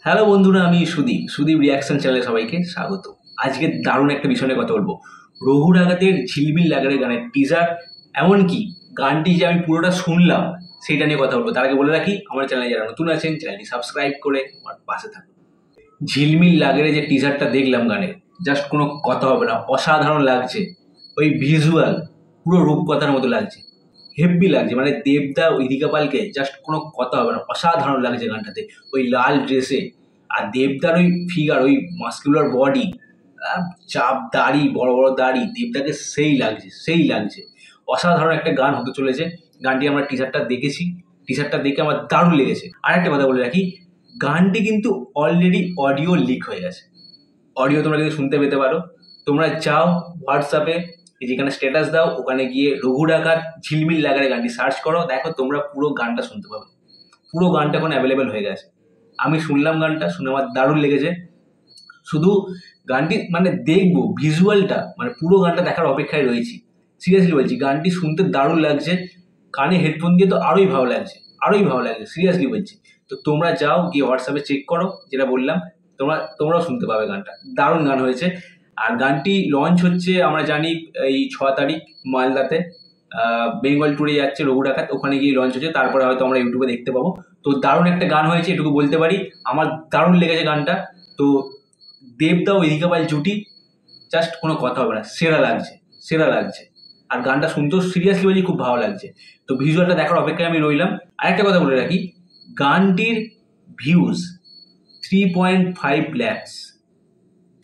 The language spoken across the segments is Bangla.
হ্যালো বন্ধুরা, আমি সুদীপ রিয়াকশন চ্যানেলে সবাইকে স্বাগত। আজকে দারুণ একটা বিষয় নিয়ে কথা বলবো। রঘু ডাকাতের ঝিলমিল লাগারে গানের টিজার, এমনকি গানটি যে আমি পুরোটা শুনলাম সেটা নিয়ে কথা বলবো। তার আগে বলে রাখি, আমার চ্যানেলে যারা নতুন আছেন চ্যানেলটি সাবস্ক্রাইব করে আমার পাশে থাকুন। ঝিলমিল লাগারে যে টিজারটা দেখলাম গানের, জাস্ট কোনো কথা হবে না, অসাধারণ লাগছে। ওই ভিজুয়াল পুরো রূপকথার মতো লাগছে, হেভি লাগছে। মানে দেবদা ও ইদিকা পালকে জাস্ট কোনো কথা হবে না, অসাধারণ লাগছে গানটাতে। ওই লাল ড্রেসে আর দেবদার ওই ফিগার, ওই মাস্কুলার বডি, চাপ দাড়ি, বড় বড় দাড়ি, দেবদাকে সেই লাগছে। অসাধারণ একটা গান হতে চলেছে। গানটি আমরা টিজারটা দেখেছি, টিজারটা দেখে আমার দারুণ লেগেছে। আর একটা কথা বলে রাখি, গানটি কিন্তু অলরেডি অডিও লিক হয়ে গেছে। অডিও তোমরা কিন্তু শুনতে পেতে পারো। তোমরা যাও হোয়াটসঅ্যাপে, যেখানে স্ট্যাটাস দাও, ওখানে গিয়ে রঘু ডাকাত ঝিলমিল লাগারে গানটি সার্চ করো, দেখো তোমরা পুরো গানটা শুনতে পাবে। পুরো গানটা এখন অ্যাভেলেবেল হয়ে গেছে। আমি শুনলাম গানটা, শুনে আমার দারুণ লেগেছে। শুধু গানটি মানে দেখবো, ভিজুয়ালটা মানে পুরো গানটা দেখার অপেক্ষায় রয়েছি। সিরিয়াসলি বলছি, গানটি শুনতে দারুণ লাগছে। কানে হেডফোন দিয়ে তো আরোই ভালো লাগছে, সিরিয়াসলি বলছি। তো তোমরা যাও গিয়ে হোয়াটসঅ্যাপে চেক করো, যেটা বললাম, তোমরাও শুনতে পাবে গানটা। দারুণ গান হয়েছে। আর গানটি লঞ্চ হচ্ছে আমরা জানি এই 6 তারিখ মালদাতে। বেঙ্গল ট্যুরে যাচ্ছে রঘু ডাকাত, ওখানে গিয়ে লঞ্চ হচ্ছে, তারপরে হয়তো আমরা ইউটিউবে দেখতে পাবো। তো দারুণ একটা গান হয়েছে, এটুকু বলতে পারি। আমার দারুণ লেগেছে গানটা। তো দেবদা ও ইদিকা পাল জুটি, জাস্ট কোনো কথা হবে না, সেরা লাগছে। আর গানটা শুনতেও সিরিয়াসলি বলছি খুব ভালো লাগছে। তো ভিজুয়ালটা দেখার অপেক্ষায় আমি রইলাম। আরেকটা কথা বলে রাখি, গানটির ভিউজ 3.5 ল্যাক্স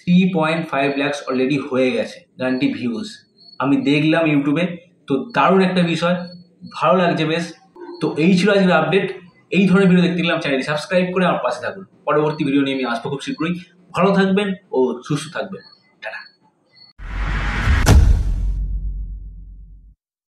3.5 ল্যাক্স অলরেডি হয়ে গেছে গানটি ভিউজ। আমি দেখলাম ইউটিউবে। তো দারুণ একটা বিষয়, ভালো লাগছে বেশ। তো এই ছিল আজকের আপডেট। এই ধরনের ভিডিও দেখতে গেলাম চ্যানেলটি সাবস্ক্রাইব করে আমার পাশে থাকুন। পরবর্তী ভিডিও নিয়ে আমি আসবো খুব শীঘ্রই। ভালো থাকবেন ও সুস্থ থাকবেন।